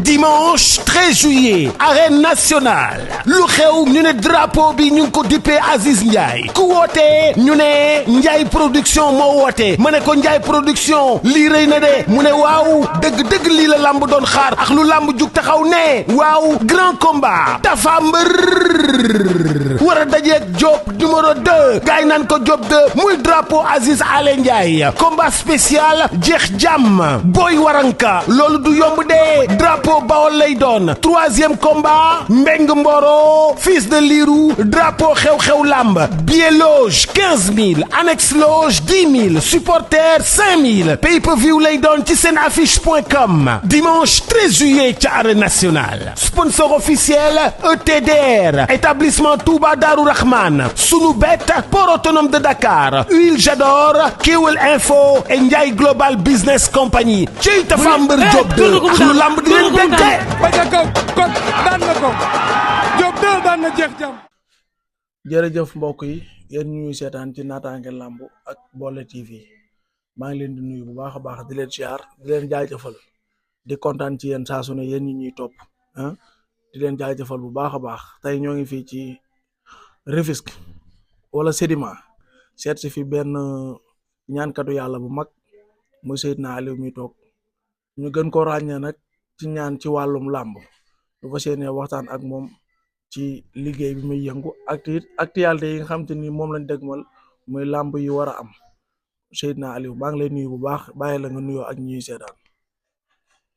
dimanche 13 juillet arène nationale lu xew ñu ne drapeau bi ñu ngi ko dippee Aziz Ndiaye ku wootee ñu ne Ndiaye production moo woote ma ne ko Ndiaye production lii rëy na de mu ne waaw dëgg lii la lamb doon xaar ak lu lamb jug taxaw ne waaw grand combat Tapha Mbeur war a dajeeg Diop numéro 2 gaay naan ko Diop 2 muy drapeau Aziz Ale Ndiaye combat spécial jeex jàmm Boy Waranka loolu du yomb de drapeau Bawol lay doon troisième combat Mbeng Mboro fils de Lirou drapeau xew-xew lamb billet loge 15 000 annexe loge 10 000 supporter 5 000 pay-per-view lay doon ci seen affiche.com dimanche 13 juillet ca arène nationale sponsor officiel ETDR établissement Touba Darou Rahman Sunubet port autonome de Dakar Huile Jador Kewel Info et Ndiaye Global Business Company ci Tapha Mbeur Diop 2 lu lamb di leen dégg ba ca kaw kon daan na ko Diop 2 daan na jeex jàmm. jërëjëf mbokk yi yéen ñuy seetaan ci naataange lamb ak Bollé TV maa ngi leen di nuyu bu baax a baax di leen siyaar di leen jaajëfal di kontaan ci yéen saa su ne yéen ñi ñuy topp di leen jaajëfal bu baax a baax tey ñoo ngi fii ci Rufisque wala Sédima seet si fi benn ñaankatu yàlla bu mag muy Seydina Aliou mi toog ñu gën ko ràññee nag ci ñaan ci wàllum làmb du fa seenee waxtaan ak moom ci liggéey bi muy yëngu actualité yi nga xam te ni moom lañ dégmal muy làmb yi war a am Seydina Aliou maa ngi lay nuyu bu baax bàyyi la nga nuyoo ak ñuy seetaan.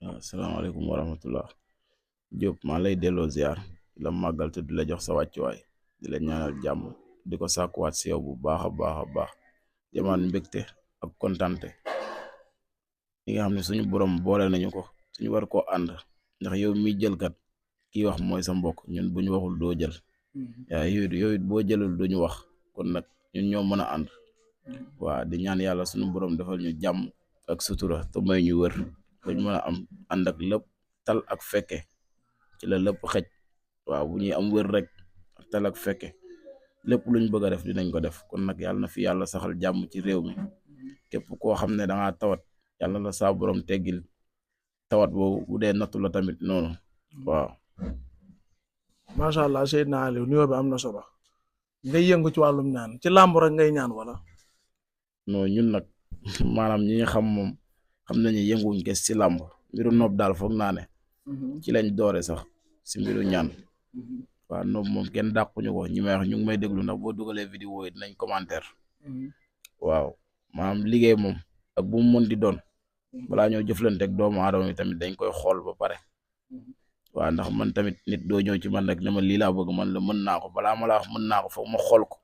waaw asalaamaaleykum wa rahmatullah Diop maa lay delloo ziar di la màggal te di la jox sa wàccuwaay di la ñaanal jàmm di ko sàkkuwaat si yow bu baax a baax a baax jamaan mbégte ak kontante yi nga xam ne suñu borom boole nañu ko suñu war koo ànd ndax yow mi jël kat kii wax mooy sa mbokk ñun bu ñu waxul doo jël yaa yooyu boo jëlul duñu wax kon nag ñun ñoo mën a ànd waaw di ñaan yàlla suñu borom defal ñu jàmm ak sutura te may ñu wër dañ mën a am ànd ak lépp tal ak fekke ci la lépp xej waaw bu ñuy am wër rek tal ak fekke lépp luñ bëgg a def dinañ ko def kon nag yàlla na fi yàlla saxal jàmm ci réew mi képp koo xam ne dangaa tawat yàlla la saa borom teggil tawat boobu bu dee nattu la tamit noonu waaw. macha allah Seydina Aliou nuyoo bi am na solo ngay yëngu ci wàllum ñaan ci làmb rek ngay ñaan wala. non ñun nag maanaam ñi nga xam moom xam nañu yënguñ kes ci làmb mbiru nopp daal foog naa ne ci lañ doore sax si mbiru ñaan waaw nopp moom kenn dàquñu ko ñi may wax ñu ngi may déglu ndax boo dugalee vidéo yi dinañ commentaire waaw maanaam liggéey moom ak bu mu mën di doon balaa ñoo jëflanteeg doomu aadama yi tamit dañ koy xool ba pare waaw ndax man tamit nit doo ñëw ci man rek ne ma lii laa bëgg man la mën naa ko balaa ma la wax mën naa ko foog ma xool ko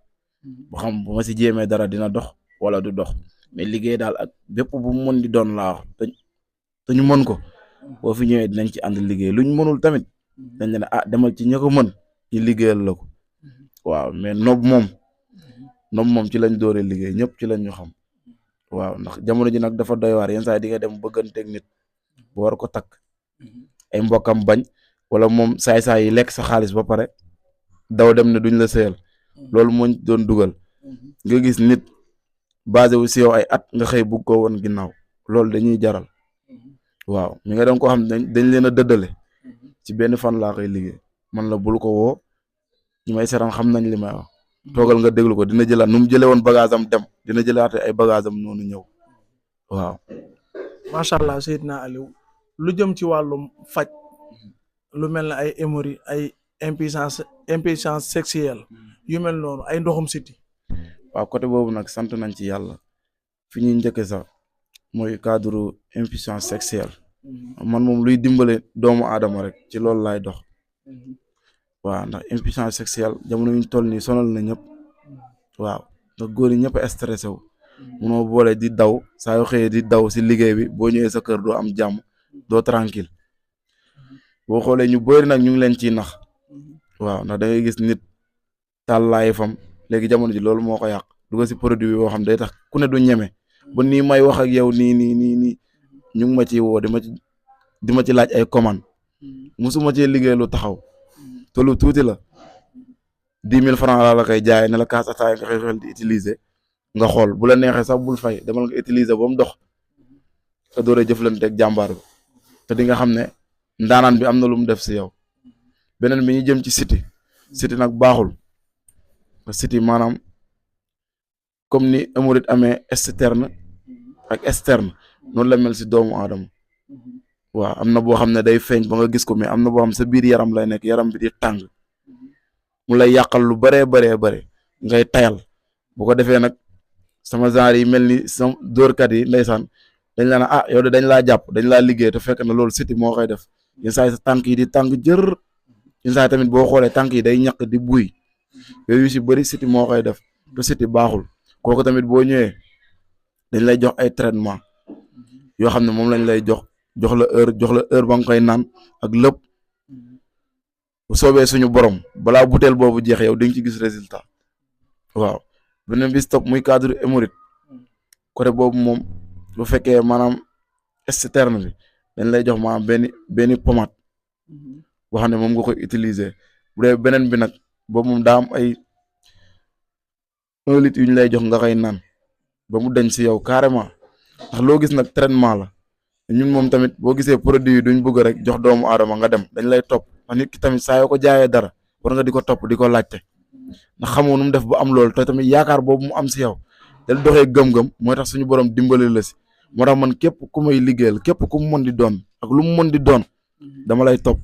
ba xam bu ma si jéemee dara dina dox wala du dox mais liggéey daal ak bépp bu mu mën di doon laa wax te ñu mën ko boo fi ñëwee dinañ ci ànd liggéey luñ mënul tamit dañ ne demal ci ña ko mën ñu liggéeyal la ko waaw mais nob moom ci lañ dooree liggéey ñëpp ci lañ ñu xam waaw ndax jamono ji nag dafa doy waar yenn saa yi di nga dem bëgganteeg nit bu war ko takk ay mbokkam bañ wala moom saay-saay yi lekk sa xaalis ba pare daw dem ne duñ la sëyal loolu moo doon dugal nga gis nit basé wu si yow ay at nga xëy bugg ko woon ginnaaw loolu dañuy jaral waaw mi nga doon koo xam dañ leen a dëddale ci benn fan laa koy liggéey man la bul ko woo ñi may seetaan xam nañ li may wax toogal nga déglu ko dina jëlaat nu mu jëlee woon bagage am dem dina jëlaate ay bagage am noonu ñëw waaw. macha allah Seydina Aliou lu jëm ci wàllum faj lu mel ne ay hémorroïdes ay impuissance sexuelle yu mel noonu ay ndoxum siti waaw côté boobu nag sant nañ ci yàlla fi ñuy njëkk sax mooy cadre impuissance sexuelle man moom luy dimbale doomu aadama rek ci loolu laay dox waaw ndax impuissance sexuelle jamono yuñ toll nii sonal na ñëpp waaw ndax góor yi ñëpp a stressé wu munoo boole di daw saa yoo xëyee di daw si liggéey bi boo ñëwee sa kër doo am jàmm doo tranquille boo xoolee ñu bëri nag ñu ngi leen ciy nax waaw ndax da ngay gis nit tàllaay fam léegi jamono ji loolu moo ko yàq dugal si produit bi boo xam day tax ku ne du ñeme ba nii may wax ak yow nii ñu ngi ma ciy woo di ma ci laaj ay commande musuma cee liggéey lu taxaw te lu tuuti la 10 000 francs laa la koy jaay ne la kaas ataay nga xel di utiliser nga xool bu la neexee sax bul fay demal nga utiliser ba mu dox nga door a jëflanteeg jàmbaar bi te di nga xam ne ndaanaan bi am na lu mu def si yow beneen bi ñu jëm ci Siteu nag baaxul Siteu maanaam comme ni hémorroïde amee externe ak externe noonu la mel si doomu aadama waaw am na boo xam ne day feeñ ba nga gis ko mais am na boo xam sa biir yaram lay nekk yaram bi di tàng mu lay yàqal lu baree ngay tayal bu ko defee nag sama genre yi mel ni sama dóorkat yi ndeysaan dañ la na yow de dañ laa jàpp dañ laa liggéey te fekk na loolu Siteu moo koy def yenn saa yi sa tànk yi di tàng jër yenn saa yi tamit boo xoolee tànk yi day ñaq di buy yooyu si bëri Siteu moo koy def te Siteu baaxul kooku tamit boo ñëwee dañ lay jox ay traitement yoo xam ne moom lañ lay jox la heure ba nga koy naan ak lépp bu soobee suñu borom balaa butéel boobu jeex yow di nga ci gis résultat waaw beneen bis topp muy cadre hémorroïde côté boobu moom bu fekkee maanaam externe bi dañ lay jox maanaam benn pommade boo xam ne moom nga koy utiliser bu dee beneen bi nag boobu moom daa am ay 1 litre yu ñu lay jox nga koy naan ba mu dañ si yow carrément ndax loo gis nag traitement la ñun moom tamit boo gisee produit yi duñ bëgg rek jox doomu aadama nga dem dañ lay topp ndax nit ki tamit saa yoo ko jaayee dara war nga di ko topp di ko laajte ndax xamoo nu mu def ba am loolu te tamit yaakaar boobu mu am si yow del doxee gëm-gëm mooy tax suñu borom dimbali la si moo tax man képp ku may liggéeyal képp ku mu mën di doon ak lu mu mën di doon dama lay topp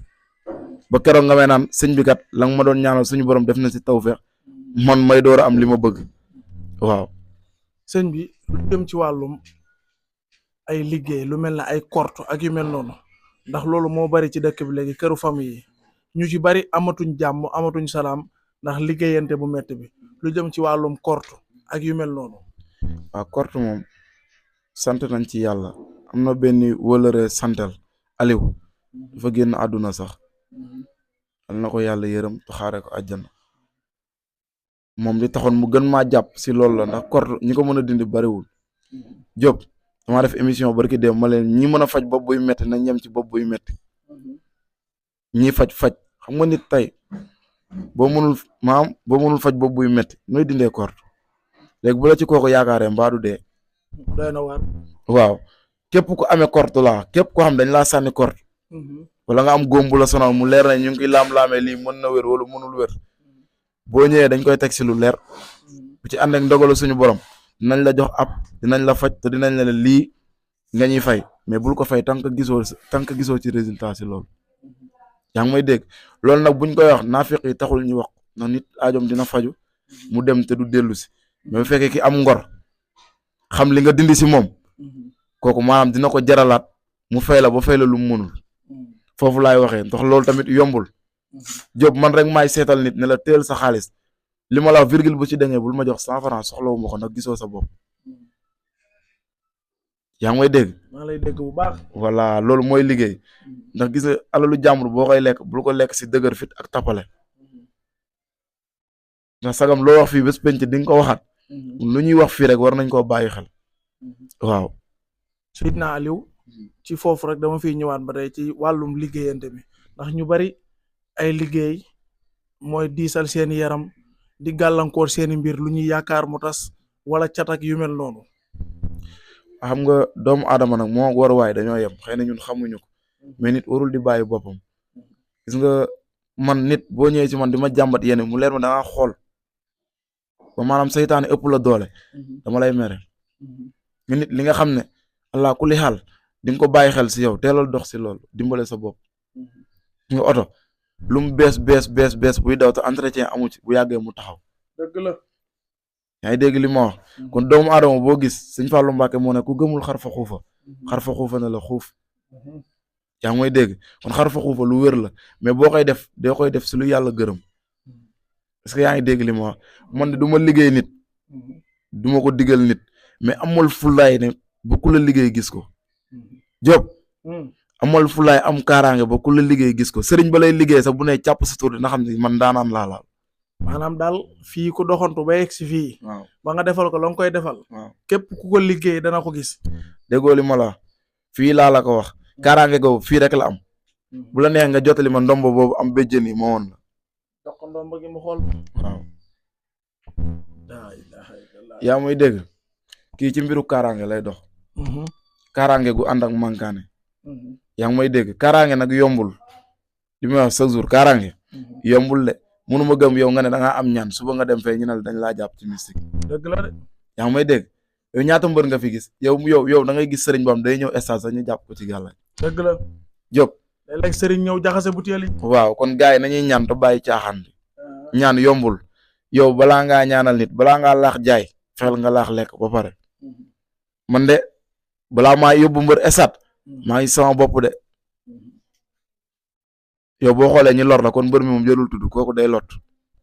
ba keroog nga may naan sëñ bi kat la nga ma doon ñaanal suñu borom def na si tawfeex man may door a am li ma bëgg waaw. sëñ bi lu jëm ci wàllum ay liggéey lu mel ne ay korte ak yu mel noonu ndax loolu moo bari ci dëkk bi léegi këru famille yi ñu ci bari amatuñ jàmm amatuñ salaam ndax liggéeyante bu metti bi lu jëm ci wàllum korte ak yu mel noonu. waaw korte moom sant nañ ci yàlla am na benn wëlëre santel Aliou dafa génn àdduna sax al na ko yàlla yërëm te xaare ko àjjana moom li taxoon mu gën maa jàpp si loolu la ndax korte ñi ko mën a dindi bariwul Diop damaa def émission barki dem ma leen ñi mën a faj bopp buy metti nañ yem ci bopp buy metti ñi faj xam nga nit tey boo mënul faj bopp buy metti nooy dindee korte léegi bu la ci kooku yaakaaree mbaadu dee doy na waar waaw képp ku amee korte la képp koo xam dañ laa sànni korte wala nga am góom bu la sonal mu leer na ñu ngi koy laam-laamee lii mën na wér wala mënul wér boo ñëwee dañ koy teg si lu leer bu ci ànd ak ndogalu suñu borom dinañ la jox dinañ la faj te dinañ la lii nga ñuy fay mais bul ko fay tant que gisoo ci résultat si loolu yaa ngi may dégg loolu nag buñ koy wax naafiq yi taxul ñu wax ndax nit aajoom dina faju mu dem te du dellu si mais bu fekkee ki am ngor xam li nga dindi si moom kooku maanaam dina ko jaralaat mu fay la ba fay la lu mu mënul foofu laay waxee ndax loolu tamit yombul Diop man rek maay seetal nit ne la teel sa xaalis li ma la wax virgule bu ci dañee bul ma jox 100 francs soxlawu ma ko ndax gisoo sa bopp yaa ngi may dégg. maa lay dégg bu baax. voilà loolu mooy liggéey ndax gis nga alalu jàmbur boo koy lekk bul ko lekk si dëgër fit ak tappale ndax sagam loo wax fii bés penc di nga ko waxaat lu ñuy wax fii rek war nañ koo bàyyi xel waaw. Seydina Aliou ci foofu rek dama fiy ñëwaat ba tey ci wàllum liggéeyante bi ndax ñu bari ay liggéey mooy diisal seeni yaram di gàllankoor seeni mbir lu ñuy yaakaar mu tas wala catak yu mel noonu. xam nga doomu aadama nag moo war waay dañoo yem xëy na ñun xamuñu ko mais nit warul di bàyyi boppam gis nga man nit boo ñëwee ci man di ma jàmbat yéen mu leer ma da nga xool ba maanaam seytaane ëpp la doole dama lay mere nga nit li nga xam ne allah kulli xaal di nga ko bàyyi xel si yow teelal dox si loolu dimbale sa bopp nga oto lu mu bees buy daw te entretien amu ci bu yàggee mu taxaw. dëgg la. yaa ngi dégg li ma wax kon doomu aadama boo gis sëñ Fallou Mbacke moo ne ku gëmul xar fa xuufa ne la xuuf yaa ngi may dégg kon xar fa xuufa lu wér la mais boo koy def doo koy def si lu yàlla gërëm est-ce que yaa ngi dégg li ma wax man de du ma liggéey nit du ma ko digal nit mais amul fulaay ne ba ku la liggéey gis ko Diop amal fulaay am kaaraange ba ku la liggéey gis ko sëriñ ba lay liggéey sax bu ne càpp sa tur dina xam ne man daanaan laa laal. maanaam daal fii ku doxantu ba yegg si fii. waaw ba nga defal ko la nga koy defal. waaw képp ku ko liggéey dana ko gis. déggoo li ma la fii laa la ko wax kaaraange googu fii rek la am bu la neex nga jotali ma ndombo boobu am béjjën yi ma woon la. jox ko ndombo gi mu xool. waaw. yaa muy dégg kii ci mbiru kaaraange lay dox. kaaraange gu ànd ak mankaane yaa ngi may dégg kaaraange nag yombul li may wax chaque jour kaaraange yombul de mënuma gëm yow nga ne da ngaa am ñaan suba nga dem fee ñu ne dañ laa jàpp ci mystique. dëgg la de. yaa ngi may dégg yow ñaata mbër nga fi gis yow da ngay gis sëriñ boo xam day ñëw stade sax ñu jàpp ko ci gàllaaj. dëgg la Diop. léeg-léeg sëriñ ñëw jaxase butéel yi. waaw kon gars yi nañuy ñaan te bàyyi caaxaan bi ñaan yombul yow balaa ngaa ñaanal nit balaa ngaa laax jaay fexeel nga laax lekk ba pare man de balaa maa yóbbu mbër stade maa ngi sama bopp de yow boo xoolee ñi lor la kon mbër mi moom jërul tudd kooku day lot.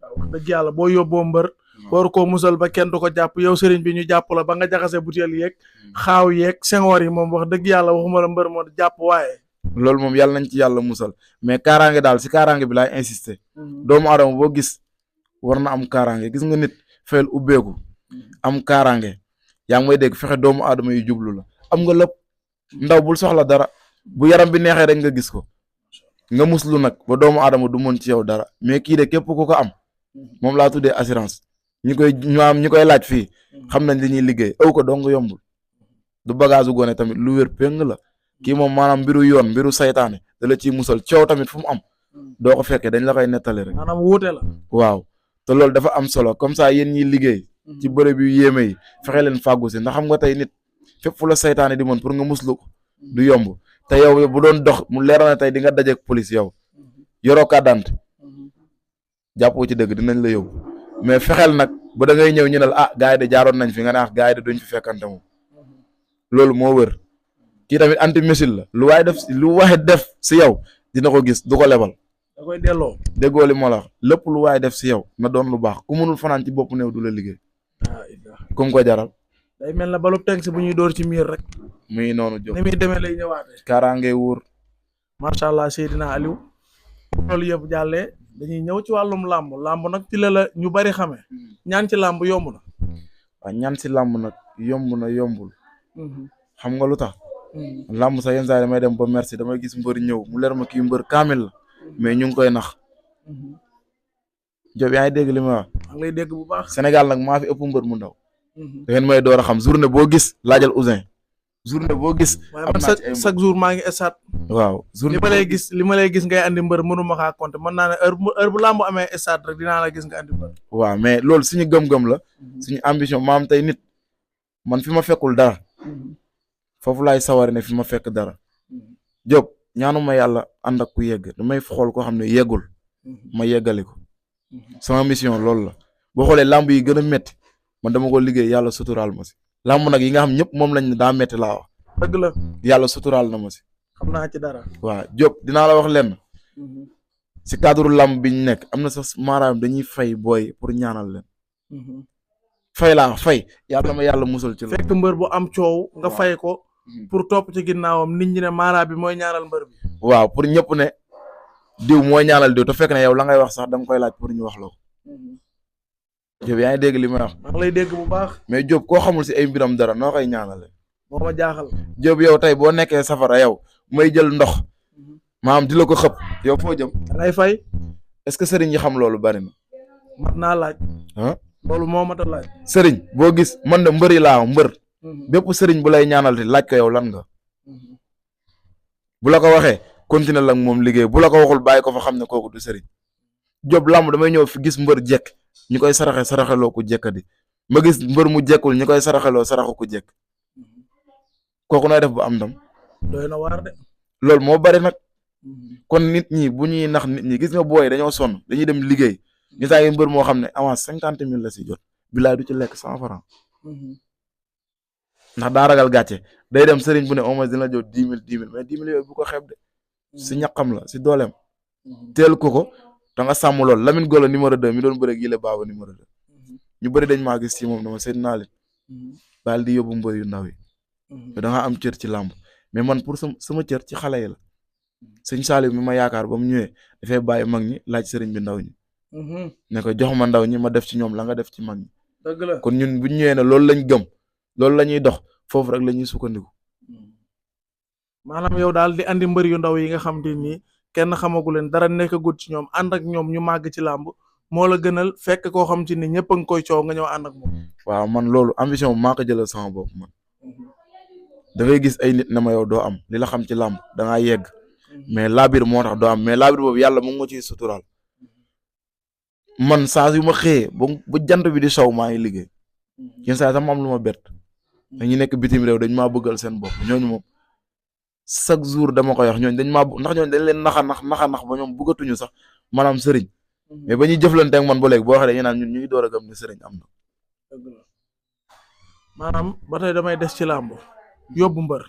waaw dëgg yàlla boo yóbboo mbër war koo musal ba kenn du ko jàpp yow sëriñ bi ñu jàpp la ba nga jaxase butéel yeeg xaaw yeeg sengoor yi moom wax dëgg yàlla waxuma la mbër moo jàpp waaye. loolu moom yàlla nañ ci yàlla musal mais kaaraange daal si kaaraange bi laay insister doomu adama boo gis war na am kaaraange gis nga nit fexeel ubbeeku am kaaraange yaa ngi may dégg fexe doomu aadama yu jublu la am nga lépp ndaw bul soxla dara bu yaram bi neexee rek nga gis ko nga muslu nag ba doomu aadama du mën ci yow dara mais kii de képp ku ko am moom laa tuddee assurance ñi koy laaj fii xam nañ li ñuy liggéey aw ko dong yombul du bagage u gone tamit lu wér péng la kii moom maanaam mbiru yoon mbiru saytaane da la ciy musal coow tamit fu mu am doo ko fekkee dañ la koy nettali rek. maanaam wuute la. waaw te loolu dafa am solo comme ça yéen ñiy liggéey ci bërëb yu yéeme yi fexe leen fàggu si ndax xam nga tey nit fépp fu la saytaane di mën pour nga muslu ko du yomb te yow bu doon dox mu leer na tey di nga dajeeg police yow yoroo kàddant jàppoo ci dëgg dinañ la yóbbu mais fexeel nag ba da ngay ñëw ñu ne la gars yi de jaaroon nañ fi nga ne gars yi de duñ fi fekkante moom loolu moo wër. kii tamit anti missile la lu waaye def si yow dina ko gis du ko lebal. da koy delloo. déggoo li moo la wax lépp lu waaye def si yow na doon lu baax ku mënul fanaan ci bopp néew du la liggéey. kum ko jaral. day mel na balu teng si bu ñuy door ci miir rek. muy noonu jóg ni muy demee lay ñëwaatee. kaaraange wóor. macha allah Seydina Aliou. loolu yëpp jàllee dañuy ñëw ci wàllum làmb nag ci la ñu bari xamee. ñaan ci làmb yomb na. waaw ñaan ci làmb nag yomb na yombul. xam nga lu tax. làmb sax yenn saa yi damay dem ba merci damay gis mbër ñëw mu leer ma kii mbër kaamil la mais ñu ngi koy nax Diop yaa ngi dégg li ma wax. maa ngi lay dégg bu baax. Sénégal nag maa fi ëpp mbër mu ndaw. da ngeen may door a xam journée boo gis laajal Ousin. journée boo gis. am naa ci ay chaque jour maa ngi stade. waaw journée li ma lay gis ngay andi mbër mënuma kaa compter mën naa ne heure bu làmb amee stade rek dinaa la gis nga andi mbër. waaw mais loolu suñu gëm-gëm la. suñu ambition maam tey nit man fi ma fekkul dara. foofu laay sawar ne fi ma fekk dara Diop ñaanuma yàlla ànd ak ku yegg damay xool koo xam ne yeggul ma yeggali ko sama mission loolu la boo xoolee làmb yi gën a métti man dama ko liggéey yàlla suturaal ma si làmb nag yi nga xam ñëpp moom lañ ne daa métti laa wax dëgg la yàlla suturaal na ma si xam naa ci dara waaw Diop dinaa la wax lenn si cadre làmb bi ñu nekk am na sax maanaam dañuy fay booy pour ñaanal leen fay laa fay yàlla ma yàlla musal ci la fekk mbër bu am coow nga fay ko pour topp ci ginnaawam nit ñi ne maara bi mooy ñaanal mbër bi. waaw pour ñëpp ne diw mooy ñaanal diw te fekk ne yow la ngay wax sax da nga koy laaj pour ñu wax la ko. Diop yaa ngi dégg li may wax. maa ngi lay dégg bu baax. mais Diop koo xamul si ay mbiram dara noo koy ñaanale. moo ma jaaxal. Diop yow tey boo nekkee safara yow may jël ndox maam di la ko xëpp yow foo jëm. da ngay fay. est-ce que sëriñ yi xam loolu bari na. mat naa laaj. loolu moo mat a laaj. sëriñ boo gis man de mbëri laa mbër. bépp sëriñ bu lay ñaanal te laaj ko yow lan nga. bu la ko waxee continuer la ak moom liggéey bu la ko waxul bàyyi ko fa xam ne kooku du sëriñ. Diop làmb damay ñëw fi gis mbër jekk ñu koy saraxeloo ku jekkadi ma gis mbër mu jekkul ñu koy saraxeloo saraxu ku jekk kooku nooy def bu am ndam. doy na waar de. loolu moo bari nag. kon nit ñi bu ñuy nax nit ñi gis nga booy dañoo sonn dañuy dem liggéey. gis nga mbër moo xam ne avance 50 000 la si jot bilaay du ci lekk 100 francs ndax daa ragal gàcce day dem sëriñ bu ne au moins dina jot 10 000 mais 10 000 yooyu bu ko xeeb de si ñaqam la si dooleem teel ko da nga sàmm lool Lamine Golo numéro 2 mi doon bëre Gile Baba numéro 2 ñu bëri dañ maa gis ci moom dama seet naa leen daal di yóbbu mbër yu ndaw yi da nga am cër ci làmb mais man pour sama cër ci xale yi la sëñ Saliou mi ma yaakaar ba mu ñëwee dafay bàyyi mag ñi laaj sëriñ bi ndaw ñi. ne ko jox ma ndaw ñi ma def ci ñoom la nga def ci mag ñi. dëgg la kon ñun bu ñu ñëwee ne loolu lañ gëm loolu la ñuy dox foofu rek la ñuy sukkandiku. maanaam yow daal di andi mbër yu ndaw yi nga xam te ni kenn xamagu leen dara nekkagut ci ñoom ànd ak ñoom ñu màgg ci làmb moo la gënal fekk koo xam ci ni ñëpp a ngi koy coow nga ñëw ànd ak moom. waaw man loolu ambition maa ko jëlal sama bopp man. da ngay gis ay nit ne ma yow doo am li la xam ci làmb da ngaa yegg mais laabir moo tax doo am mais laabir boobu yàlla mu ngi ma ciy suturaal man saa yu ma xëyee ba jant bi di sow maa ngi liggéey yenn saa yi sax ma am lu ma bett dañu nekk bitim réew dañ maa bëggal seen bopp ñooñu moom chaque jour dama koy wax ñooñu dañ maa ndax ñooñu dañ leen naxa nax ba ñoom bëggatuñu sax maanaam sëriñ mais ba ñuy jëflante ak man ba léegi boo waxee dañuy naan ñun ñu ngi door a gëm ne sëriñ am na. maanaam ba tey damay des ci làmb yóbbu mbër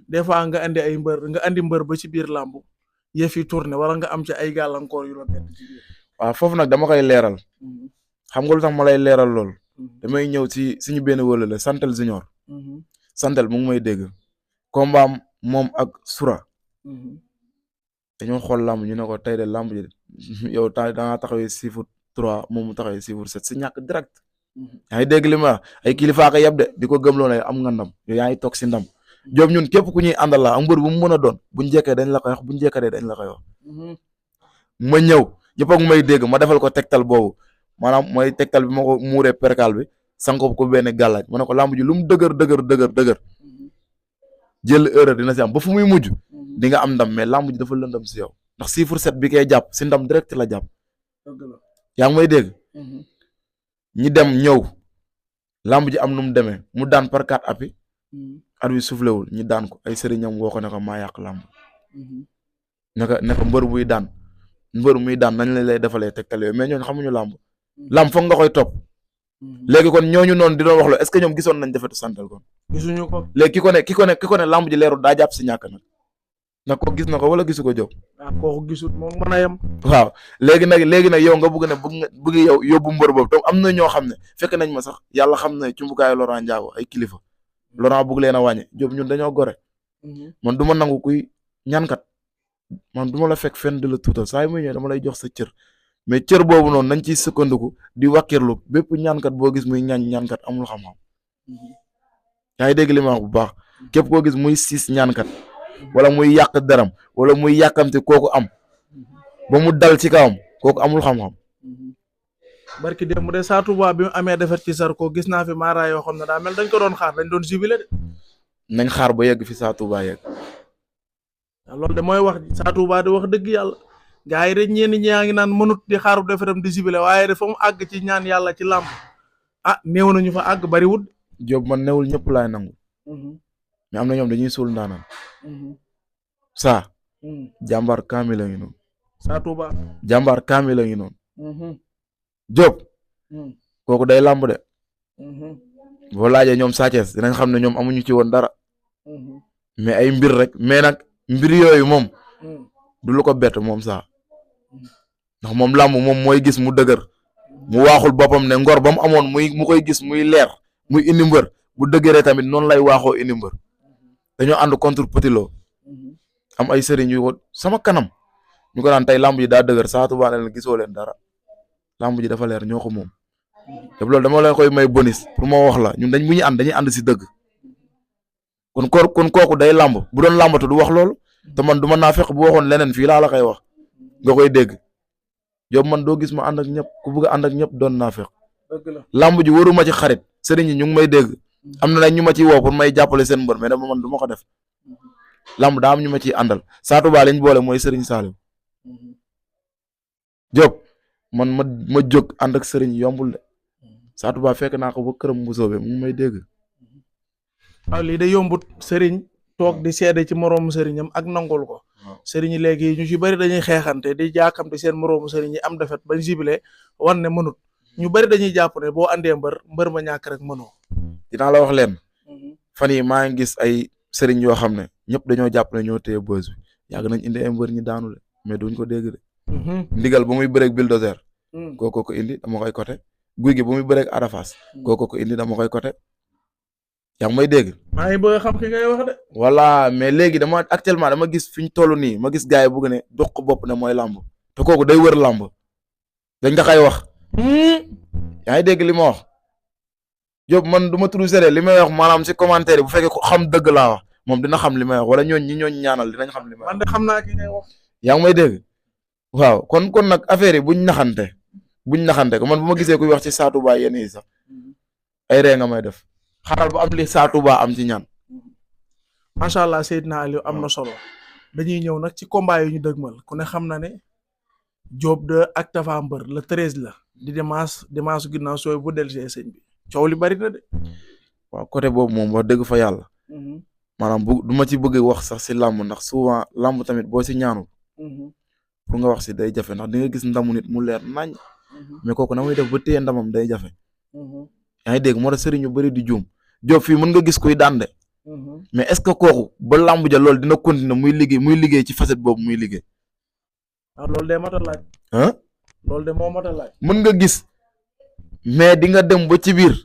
des fois nga andi mbër ba ci biir làmb yëf yi tourné wala nga am ci ay gàllankoor yu la bett ci biir. waaw foofu nag dama koy leeral xam nga lu tax ma lay leeral lool damay ñëw ci suñu benn wëla la Santel Junior Santel mu ngi may dégg combat moom ak Sura dañoo xool làmb ñu ne ko tey de làmb ji yow dangaa taxawee chiffre 3 moom mu taxawee chiffre 7 si ñàkk direct yaa ngi dégg li ma ay kilifa ka yeb de di ko gëmloo ne am nga ndam yow yaa ngi toog si ndam Diop ñun képp ku ñuy àndal la ak mbër bu mu mën a doon buñ jekkee dañ la koy wax buñ jekkee dañ la koy wax ma ñëw ñëpp ak may dégg ma defal ko tegtal boobu maanaam mooy tegtal bi ma ko muuree perkal bi sanko ko benn gàllaaj ma ne ko làmb ji lu mu dëgër jël erreur dina si am ba fu muy mujj di nga am ndam mais làmb ji dafa lëndam si yow ndax chiffre 7 bi koy jàpp si ndam direct la jàpp yaa ngi may dégg ñi dem ñëw làmb ji am nu mu demee mu daan par 4 appuis at wi soufflewul ñi daan ko ay sëriñam woo ko ne ko maa yàq làmb ne ko mbër muy daan nañ la lay defalee tegtal yooyu mais ñooñu xamuñu làmb foog nga koy topp léegi kon ñooñu noonu di doon wax lo est-ce que ñoom gisoon nañ defetu Santel kon gisuñu ko léegi ki ko ne làmb ji leerul daa jàpp si ñàkk nag ndax ko gis na ko wala gisu ko Diop kooku gisul moom mën a yem waaw léegi nag yow nga bëgg yow yóbbu mbër boobu tam am na ñoo xam ne fekk nañ ma sax yàlla xam ne cumbukaayu Laurent Ndiago ay kilifa Laurent bëgg leen a wàññi Diop ñun dañoo gore man du ma nangu kuy ñaankat man du ma la fekk fenn di la tuutal saa yu muy ñëw dama lay jox sa cër mais cër boobu noonu nañ ciy sukkandiku di wàkkirlu bépp ñaankat boo gis muy ñaankat amul xam-xam yaa ngi dégg li ma wax bu baax képp koo gis muy siis ñaankat wala muy yàq daram wala muy yàkkamte kooku am ba mu dal ci kawam kooku amul xam-xam. barki démb de Sa Touba bi mu amee defet ci Zarko gis naa fi maara yoo xam ne daa mel dañ ko doon xaar dañ doon jubilé de. nañ xaar ba yegg fi Sa Touba yegg. loolu de mooy wax Sa Touba di wax dëgg yàlla gars yi rek ñenn ñaa ngi naan mënut di xaaru defetam di jubilé waaye de fa mu àgg ci ñaan yàlla ci làmb néew nañu fa àgg bariwul. Diop man newul ñëpp laay nangu. mais am na ñoom dañuy suul ndaanaan. saa. jàmbaar kaamil la ngi noonu. Sa Touba. jàmbaar kaamil la ngi noonu. Diop. kooku day làmb de. boo laajee ñoom Sa Thiès dinañ xam ne ñoom amuñu ci woon dara. mais ay mbir rek mais nag mbir yooyu moom. du lu ko bett moom saa. ndax moom làmb moom mooy gis mu dëgër. mu waaxul boppam ne ngor ba mu amoon mu koy gis muy leer muy indi mbër bu dëgëree tamit noonu lay waaxoo indi mbër. dañoo ànd contre Petit Lo am ay sëriñ yu ko sama kanam ñu ko naan tey lamb ji daa dëgër Sa Touba ne leen gisoo leen dara lamb ji dafa leer ñoo ko moom te loolu dama leen koy may bonus pour ma wax la ñun dañ bu ñu ànd dañuy ànd si dëgg kon kooku day lamb bu doon lambatu du wax loolu te man du ma naa fekk bu waxoon leneen fii laa la koy wax nga koy dégg Diop man doo gis ma ànd ak ñëpp ku bëgg a ànd ak ñëpp doon naa fekk lamb ji waruma ci xarit sëriñ yi ñu ngi may dégg am na nag ñu ma ciy woo pour may jàppale seen mbër mais dama man du ma ko def lamb daa am ñu ma ciy àndal Sa Touba liñ boole mooy Serigne Saliou Diop man ma jóg ànd ak Serigne yombul de Sa Touba fekk naa ko ba këram bu soobee mu may dégg. waaw lii de yombut Serigne toog di seede ci moroomu Serignam ak nangul ko. Serigne léegi ñu ci bari dañuy xeexante di jàkkamte seen moroomu Serigne yi am defet bañ jibile wan ne mënut ñu bari dañuy jàpp ne boo andee mbër ma ñàkk rek mënoo. dinaa la wax leen fan yi maa ngi gis ay sëriñ yoo xam ne ñëpp dañoo jàpp ne ñoo téye bës bi yàgg nañ indi ay mbër ñi daanu de mais duñ ko dégg de. ndigal bu muy bëreeg bulldozer. kooko ko indi dama koy côté guy gi bu muy bëreeg arafas. kooko ko indi dama koy côté. yaa ngi may dégg. maa ngi bëgg a xam ki ngay wax de. voilà mais léegi actuellement dama gis fi ñu toll nii ma gis gars yi bëgg ne dox ko bopp ne mooy làmb te kooku day wër làmb dañ nga koy wax. yaa ngi dégg li ma wax. Diop man du ma tudd séeréer li may wax maanaam si commentaire yi bu fekkee ko xam dëgg laa wax moom dina xam li may wax wala ñooñu ñaanal dinañ xam li may wax. man de xam naa ki ngay wax. yaa ngi may dégg waaw kon nag affaire yi buñ naxante ko man bu ma gisee kuy wax ci Sa Touba yéen yi sax ay ree nga may def xaaral bu am li Sa Touba am ci ñaan macha allah Seydina Aliou am na solo dañuy ñëw nag ci combat yi ñu dëgmal ku ne xam na ne Diop 2 ak Tapha Mbeur le 13 la di dimanche ginnaaw sooy bu dellusee sëñ bi coow li bari na de. waaw côté boobu moom wax dëgg fa yàlla. maanaam du ma ci bëgg wax sax si làmb ndax souvent làmb tamit boo si ñaanul. pour nga wax si day jafe ndax di nga gis ndamu nit mu leer nañ. mais kooku na muy def ba téye ndamam day jafe. yaa ngi dégg moo tax sëriñ yu bëri di juum Diop fii mën nga gis kuy daan de. mais est-ce que kooku ba làmb ja loolu dina continuer muy liggéey ci facette boobu muy liggéey. loolu de mat a laaj. loolu de moo mat a laaj. mën nga gis mais di nga dem ba ci biir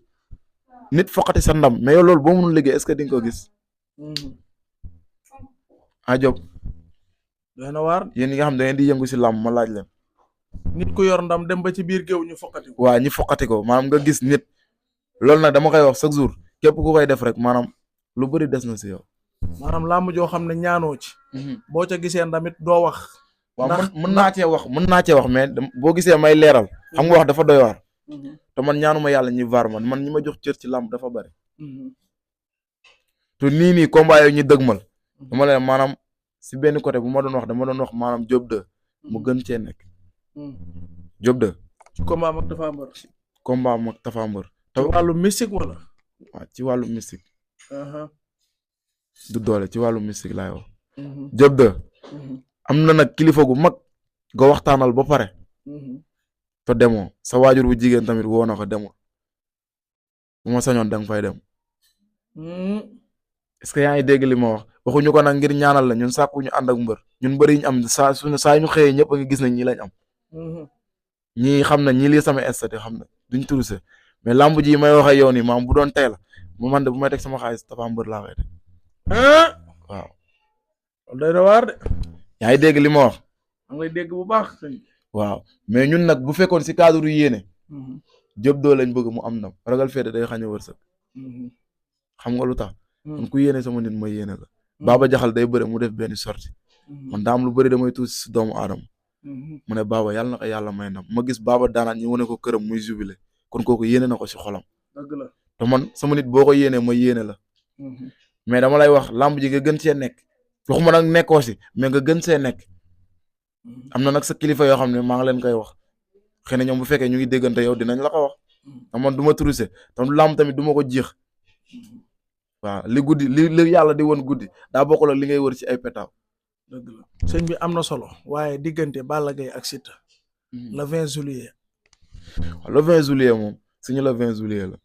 nit foqati sa ndam mais yow loolu boo mënul liggéey est-ce que di nga ko gis. Diop. doy na waar. yéen ñi nga xam da ngeen di yëngu si làmb ma laaj leen. nit ku yor ndam dem ba ci biir géew ñu foqati ko. waaw ñu foqati ko maanaam nga gis nit loolu nag dama koy wax chaque jour képp ku koy def rek maanaam lu bëri des na si yow. maanaam làmb joo xam ne ñaanoo ci. boo ca gisee ndamit doo wax. waaw mën naa cee wax mais boo gisee may leeral. xam nga wax dafa doy waar. te man ñaanuma yàlla ñi vaar man ñi ma jox cër ci làmb dafa bëri. te nii combat yooyu ñu dëgmal. dama leen maanaam si benn côté bu ma doon wax dama doon wax maanaam Diop 2 mu gën cee nekk. Diop 2. ci combat am ak Tapha Mbeur. combat am ak Tapha Mbeur. ci wàllu mystique wala. waaw ci wàllu mystique. du doole ci wàllu mystique laay wax. Diop 2. am na nag kilifa gu mag nga waxtaanal ba pare. te demoo sa waajur bu jigéen tamit woo na ko demoo bu ma sañoon da nga fay dem. est-ce que yaa ngi dégg li ma wax waxuñu ko nag ngir ñaanal la ñun sàkku ñu ànd ak mbër ñun mbër yi ñu am saa ñu xëyee ñëpp a ngi gis nañ ñi lañ am. ñii xam na ñii lii sama statut xam na duñ turuse mais lamb ji may wax ak yow nii maam bu doon tey la man de bu may teg sama xaalis Tapha Mbeur laa koy teg. waaw. loolu day waar de. yaa ngi dégg li ma wax. am ngay dégg bu baax. waaw mais ñun nag bu fekkoon si cadre yu yéene. Diop 2 lañ bëgg mu am ndam ragal féete day xañ a wërsëg. xam nga lu tax. man ku yéene sama nit ma yéene la. Baba Jaxal day bëre mu def benn sortie. man daa am lu bëri damay tuuti si doomu aadama. mu ne Baba yàlla na ko yàlla may ndam ma gis Baba daanaat ñu wane ko këram muy jubilé kon kooku yéene na ko si xolam. dëgg la te man sama nit boo ko yéenee ma yéene la. mais dama lay wax lamb ji nga gën see nekk waxuma nag nekkoo si mais nga gën see nekk. am na nag sa kilifa yoo xam ne maa ngi leen koy wax xëy na ñoom bu fekkee ñu ngi déggante yow dinañ la ko wax. te man du ma turuse te lamb tamit du ma ko jiix. waaw li guddi li yàlla di woon guddi daa bokkul ak li ngay wër ci ay pétaw. dëgg la sëñ bi am na solo waaye diggante Balla Gaye ak Siteu. le 20 juillet. waaw le 20 juillet moom suñu le 20 juillet la.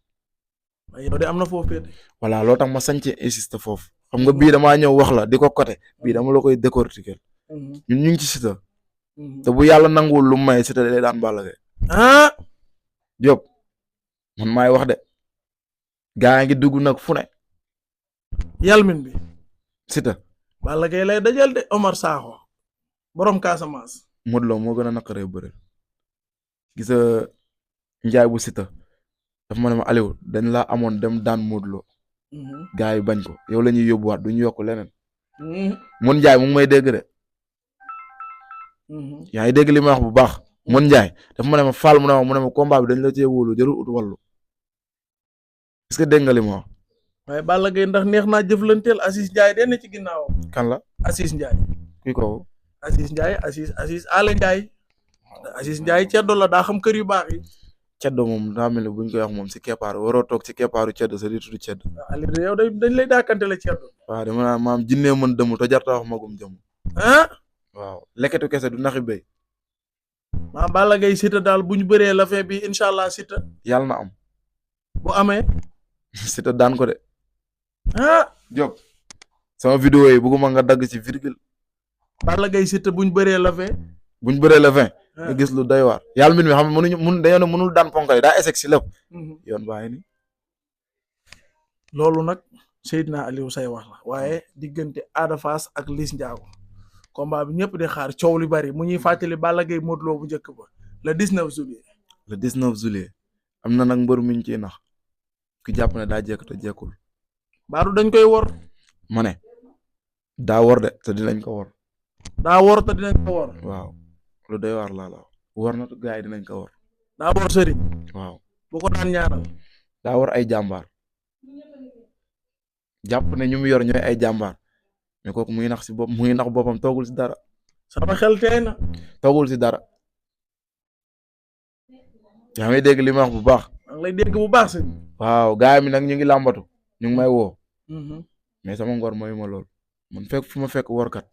waaye yow de am na foofu féete. voilà loo tax ma sañ cee insister foofu. xam nga bii damaa ñëw wax la di ko côté bii dama la koy décortiquer. ñun ñu ngi ci Siteu. te bu yàlla nanguwul lu may Siteu day daan Balla Gaye. Diop man maay wax de. gaa ngi dugg nag fu ne. yalmin bi. Siteu. Balla Gaye lay dajal de Omar Sakho. borom Casamance. Modou Lo moo gën a naqaree bëre. gis nga njaay bu Siteu. dafa ma ne ma Aliou dañ laa amoon dem daan Modou Lo. gaa yi bañ ko yow la ñuy yóbbuwaat duñu yokk leneen. Mon Njaay mu ngi may dégg de. yaa ngi dégg li ma wax bu baax. Mon Njaay dafa ma ne ma faal mu ne ma combat bi dañ la cee wóolu jarul ut wàllu. est-ce que dégg nga li ma wax. waaye Balla Gaye ndax neex naa jëflanteel Aziz Ndiaye den ci ginnaaw. kan la Aziz Ndiaye. kuy ko. Aziz Ndiaye Aziz Ale Ndiaye. Aziz Ndiaye ceddo la daa xam kër yu baax yi. ceddo moom daa mel ni buñ koy wax moom si keppaaru waroo toog si keppaaru ceddo sa di tudd ceddo. Aliou yow dañ lay daakante la ceddo. waaw dama naan maam jinnee mën dëmu te jarta wax magum jëm. waaw lekketu kese du naxi béy. maa Balla Gaye Siteu daal bu ñu bëree la fee bi incha allah Siteu. yàlla na am. bu amee. Siteu daan ko de. Diop. sama vidéo yi bëgguma nga dagg ci virgule. Balla Gaye Siteu bu ñu bëree la fee. bu ñu bëree la 20. nga gis lu doy waar. yàlla mbir mi xam ne dañoo ne mënul daan ponkal daa échec si lépp. yoon baa ngi nii. loolu nag Seydina Aliou say wax la waaye diggante Ada Fass ak Liss Ndiago combat bi ñëpp di xaar coow li bari mu ñuy fàttali Balla Gaye Modou Lo bu njëkk ba le 19 juillet. le 19 juillet am na nag mbër mi ñu ciy nax ki jàpp ne daa jekk te jekkul. baaru dañ koy wor. ma ne daa wor de te dinañ ko wor. daa wor te dinañ ko wor. waaw lu doy waar laa la wor na gaa yi dinañ ko wor. daa wor sëriñ. waaw bu ko daan ñaanal. daa wor ay jàmbaar. jàpp ne ñu mu yor ñooy ay jàmbaar mais kooku muy nax si bopp muy nax boppam toogul si dara. sama xel tey na. toogul si dara. yaa ngi dégg li ma wax bu baax. maa ngi lay dégg bu baax sëñ. waaw gaay mi nag ñu ngi làmbatu ñu ngi may woo. mais sama ngor mooy ma lool man fekk fu ma fekk workat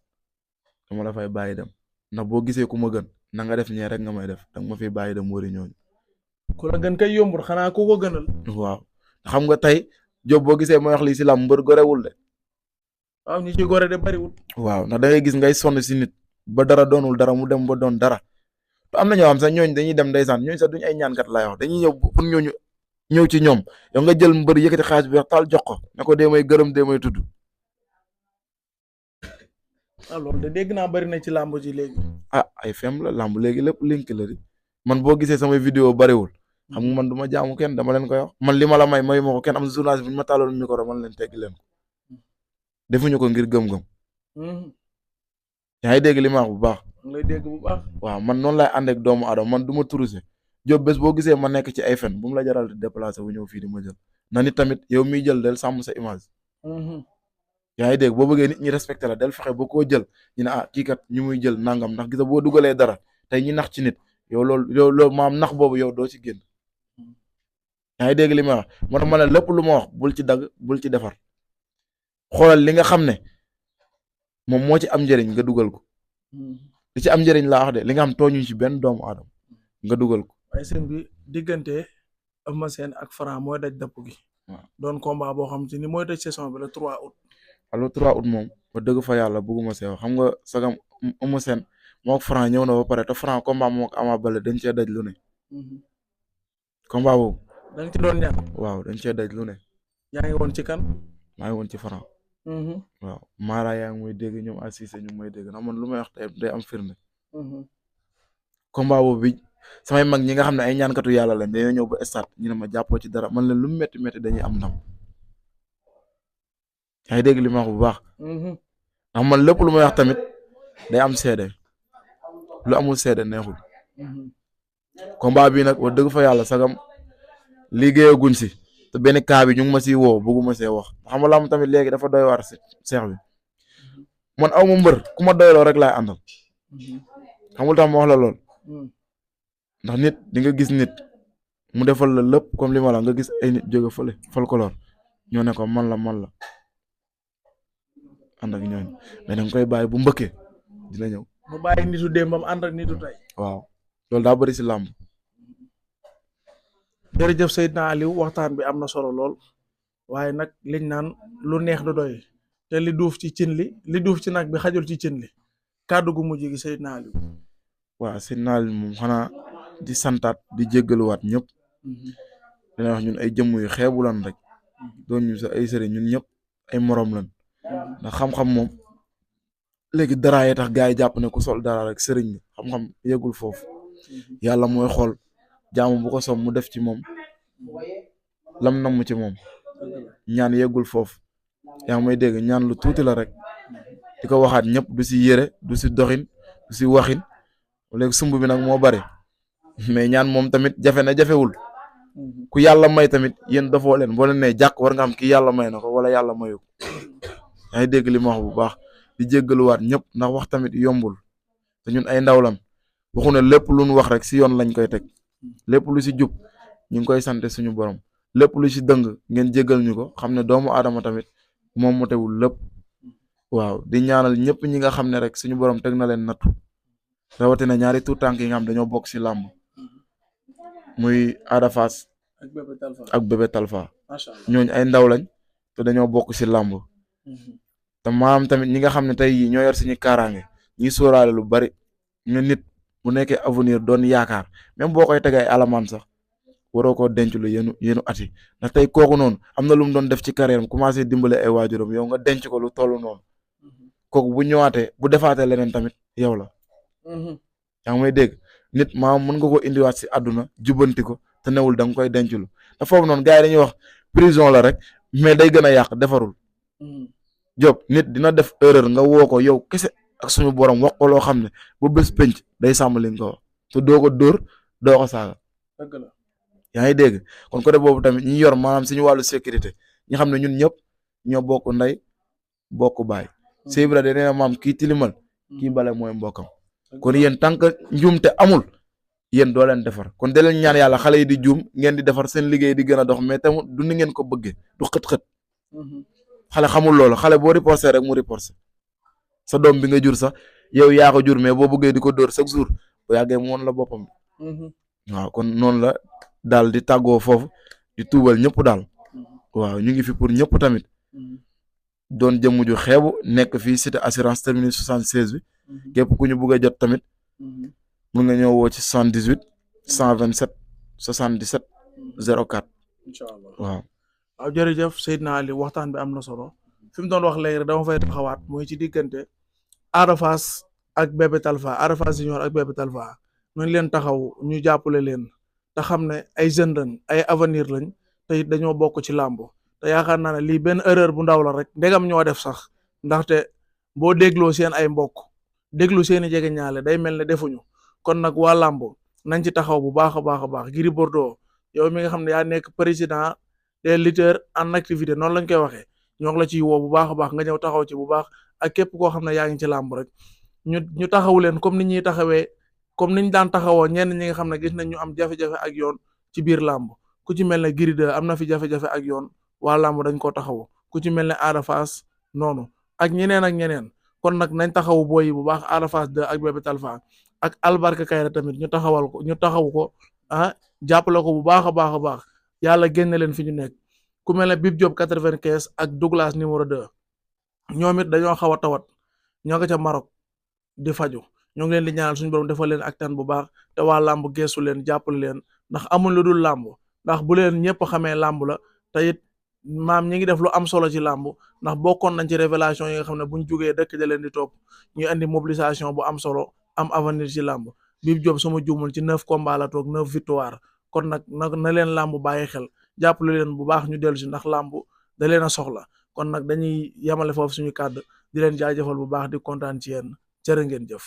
dama la fay bàyyi dem ndax boo gisee ku ma gën na nga def ñee rek nga may def danga ma fiy bàyyi dem wëri ñooñu. ku la gën kay yombul xanaa ku ko gënal. waaw xam nga tey Diop boo gisee mooy wax lii si lam mbër gorewul de. waaw ñu ci gore de bariwul. waaw ndax da ngay gis ngay sonn si nit ba dara doonul dara mu dem ba doon dara te am na ñoo xam sax ñooñu dañuy dem ndeysaan ñooñu sax duñu ay ñaankat lay wax dañuy ñëw pour ñooñu ñëw ci ñoom yow nga jël mbër yëkkati xaalis bi wax taal jox ko ne ko dee may gërëm dee may tudd. loolu de dégg naa bari na ci làmb ji léegi. ay fem la làmb léegi lépp link la di man boo gisee samay vidéo bariwul xam nga man du ma jaamu kenn dama leen koy wax man li ma la may mayu ma ko kenn am na journaliste bu ñu ma taaloon micro man leen teggi leen ko defuñu ko ngir gëm-gëm. yaa ngi dégg li ma wax bu baax. lay dégg bu baax. waaw man noonu lay ànd ak doomu aadama man du ma turuse Diop bés boo gisee ma nekk ci ay fen bu mu la jaral di déplacé bu ñëw fii di ma jël na nit tamit yow miy jël del sàmm sa image. yaa ngi dégg boo bëggee nit ñi respecté la del fexe ba koo jël ñu ne kii kat ñu muy jël nangam ndax gisa boo dugalee dara tey ñi nax ci nit yow loolu maam nax boobu yow doo ci génn. yaa ngi dégg li ma wax moo tax ma ne lépp lu ma wax bul ci dagg bul ci defar xoolal li nga xam ne moom moo ci am njëriñ nga dugal ko li ci am njëriñ laa wax de li nga xam tooñuñ ci benn doomu aadama nga dugal ko. waaye sëñ bi diggante Eumeu Sène ak Franc mooy daj dëpp gi. waaw doon combat boo xam te ni mooy daj saison bi le 3 août. le 3 août moom ba dëgg fa yàlla bëgguma see wax xam nga sagam Eumeu Sène moo ak Franc ñëw na ba pare te Franc combat moo ak Ama Baldé dañ cee daj lu ne. combat boobu. da nga ci doon ñaan. waaw dañ cee daj lu ne. yaa ngi woon ci kan. maa ngi woon ci Franc. waaw Mara yaa ngi may dégg ñoom Assise ñu ngi may dégg ndax man lu may wax tey day am firnde. combat boobu bi samay mag ñi nga xam ne ay ñaankatu yàlla lañ dañoo ñëw ba stade ñu ne ma jàppoo ci dara man leen lu mu métti métti dañuy am ndam. yaa ngi dégg li ma wax bu baax. ndax man lépp lu may wax tamit day am seede lu amul seede neexul. combat bi nag wax dëgg fa yàlla sagam liggéeyaguñ si te benn cas bi ñu ngi ma siy woo bëgguma see wax xam nga lam tamit léegi dafa doy waar si seex bi man aw ma mbër ku ma doyloo rek laay àndal xamul tax ma wax la lool ndax nit di nga gis nit mu defal la lépp comme li ma la nga gis ay nit jóge fële folklore ñoo ne ko man la ànd ak ñooñu mais da nga koy bàyyi bu mbëkkee dina ñëw. mu bàyyi nitu démbam ànd ak nitu tey. waaw loolu daa bëri si làmb. jërëjëf Seydina Aliou waxtaan bi am na solo lool waaye nag liñ naan lu neex du doy te li duuf ci cin li duuf ci nag bi xajul ci cin li kàddu gu mujj gi Seydina Aliou. waaw Seydina Aliou moom xanaa di santaat di jéggaluwaat ñëpp. dina wax ñun ay jëmm yu xeebu lan rek doon ñu sa ay sëriñ ñun ñëpp ay morom lan ndax xam-xam moom léegi dara yee tax gars yi jàpp ne ku sol dara rek sëriñ bi xam-xam yëgul foofu yàlla mooy xool jaamu bu ko som mu def ci moom lam namm ci moom ñaan yëgul foofu yaa ngi may dégg ñaan lu tuuti la rek di ko waxaat ñëpp du si yére du si doxin du si waxin léegi sumb bi nag moo bari mais ñaan moom tamit jafe na jafewul ku yàlla may tamit yéen dafoo leen boo leen nee jàkk war nga xam ki yàlla may na ko wala yàlla mayu ko yaa ngi dégg li ma wax bu baax di jéggaluwaat ñëpp ndax wax tamit yombul te ñun ay ndaw lan waxu ne lépp lu ñu wax rek si yoon lañ koy teg lépp lu si jub ñu ngi koy sante suñu borom lépp lu si dëng ngeen jéggal ñu ko xam ne doomu aadama tamit moom mu tewul lépp waaw di ñaanal ñëpp ñi nga xam ne rek suñu borom teg na leen nattu rawatina ñaari tuut tànk yi nga xam dañoo bokk si làmb muy Ada Fass ak Bébé Talfa ñooñu ay ndaw lañ te dañoo bokk si làmb te maam tamit ñi nga xam ne tey ñoo yor suñu kaaraange ñuy sóoraale lu bari nga nit bu nekkee avenir doon yaakaar même boo koy tegay alamaan sax waroo koo denc lu yenu ati ndax tey kooku noonu am na lu mu doon def ci carrière am commencé dimbale ay waajuram yow nga denc ko lu toll noonu kooku bu ñëwaatee bu defaatee leneen tamit yow la yaa ngi may dégg nit maam mën nga ko indiwaat si àdduna jubbanti ko te newul da nga koy denc lu te foofu noonu gars yi dañuy wax prison la rek mais day gën a yàq defarul Diop nit dina def erreur nga woo ko yow kese ak suñu borom wax ko loo xam ne bu bés penc day sàmm li nga ko wax te doo ko dóor doo ko saaga. dëgg la yaa ngi dégg kon côté boobu tamit ñi yor maanaam suñu wàllu sécurité ñi xam ne ñun ñëpp ñoo bokk ndey bokk baay Cheikh Ibra de nee na maam kii tilimal kii bale mooy mbokkam kon yéen tant que njuumte amul yéen doo leen defar kon da leen ñaan yàlla xale yi di juum ngeen di defar seen liggéey di gën a dox mais tamit du ni ngeen ko bëggee du xët-xët xale xamul loolu xale boo reporté rek mu reporté sa doom bi nga jur sax yow yaa ko jur mais boo bëggee di ko dóor chaque jour bu yàggee mu woon la boppam waaw kon noonu la daal di tàggoo foofu di tuubal ñëpp daal waaw ñu ngi fi pour ñëpp tamit doon jëmm ju xeebu nekk fii cité assurance terminus 76 bi képp ku ñu bëgg a jot tamit mun nga ñëw woo ci 78 127 77 04 incha allah waaw jërëjëf Seydina Ali waxtaan bi am na solo fi mu doon wax léegi rek dama fay taxawaat mooy ci diggante Ada Fass ak Bébé Talfa Ada Fass Junior ak Bébé Talfa nañ leen taxaw ñu jàppale leen te xam ne ay jeunes lañ ay avenir lañ te it dañoo bokk ci làmb te yaakaar naa ne lii benn erreur bu ndaw la rek ndegam ñoo def sax ndaxte boo dégloo seen ay mbokk déglu seen i jege ñaale day mel ne defuñu kon nag waa làmb nañ ci taxaw bu baax a baax a baax Gris Bordeaux yow mi nga xam ne yaa nekk président des lutteurs en activité noonu lañ koy waxee ñoo ngi la ciy woo bu baax a baax nga ñëw taxaw ci bu baax ak képp koo xam ne yaa ngi ci làmb rek ñu taxaw leen comme ni ñuy taxawee comme niñ daan taxawoo ñenn ñi nga xam ne gis nañ ñu am jafe-jafe ak yoon ci biir làmb ku ci mel ne Gris 2 am na fi jafe-jafe ak yoon waa làmb dañ koo taxaw ku ci mel ne Ada Fass noonu ak ñeneen kon nag nañ taxawu booy yi bu baax Ada Fass 2 ak Bébé Talfa ak Albarka Kayre tamit ñu taxaw ko jàppale ko bu baax a baax a baax yàlla génne leen fi ñu nekk ku mel ne Bib Diop 95 ak Douglas numéro 2 ñoom it dañoo xaw a tawat ñoo nga ca Maroc di faju ñoo ngi leen di ñaanal suñu borom defal leen ak tan bu baax te waa làmb geesu leen jàppale leen ndax amul lu dul làmb ndax bu leen ñëpp xamee làmb la te it maam ñi ngi def lu am solo ci làmb ndax bokkoon nañ ci révélation yi nga xam ne buñ jugee dëkk da leen di topp ñuy andi mobilisation bu am solo am avenir ci làmb Bib Diop suma juumul ci 9 combats la toog 9 victoire kon nag na leen làmb bàyyi xel jàppale leen bu baax ñu dellu si ndax làmb da leen a soxla kon nag dañuy yamale foofu suñu kàddu di leen jaajëfal bu baax di kontaan ci yéen jërë ngeen jëf.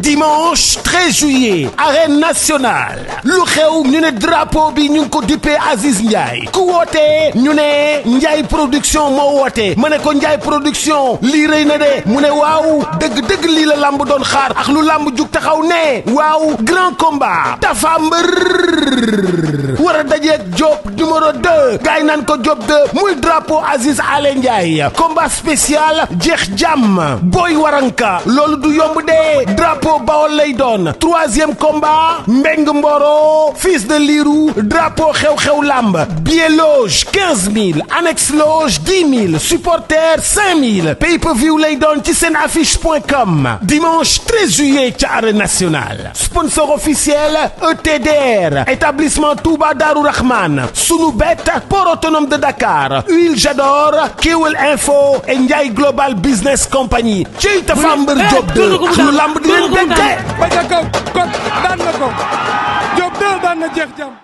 Dimanche 13 juillet arène nationale lu xew ñu ne drapeau bi ñu ngi ko dippee Aziz Ndiaye ku woote ñu ne Ndiaye production moo woote ma ne ko Ndiaye production lii rëy na de mu ne waaw dëgg-dëgg lii la lamb doon xaar ak lu lamb jug taxaw ne waaw grand combat Tapha Mbeur war a dajeeg Diop numéro 2 gars yi naan ko Diop 2 muy drapeau Aziz Ale Ndiaye combat spécial jeex jàmm Boy Waranka loolu du yomb de drapeau Bawol lay doon 3e combat Mbeng Mboro fils de Lirou drapeau xew-xew lamb billet loge 15 000 annexe loge 10 000 supporter 5 000 pay-per-view lay doon ci seen affiche.com dimanche 13 juillet ci arène nationale sponsor officiel ETDR établissement Touba Darou Rahman Sunubet port autonome de Dakar Huile Jador Kewel Info et Ndiaye Global Business Company ci Tapha Mbeur Diop 2 ak lu lamb di leen ba ca kaw kon daan na ko Diop 2 daan na jeex jàmm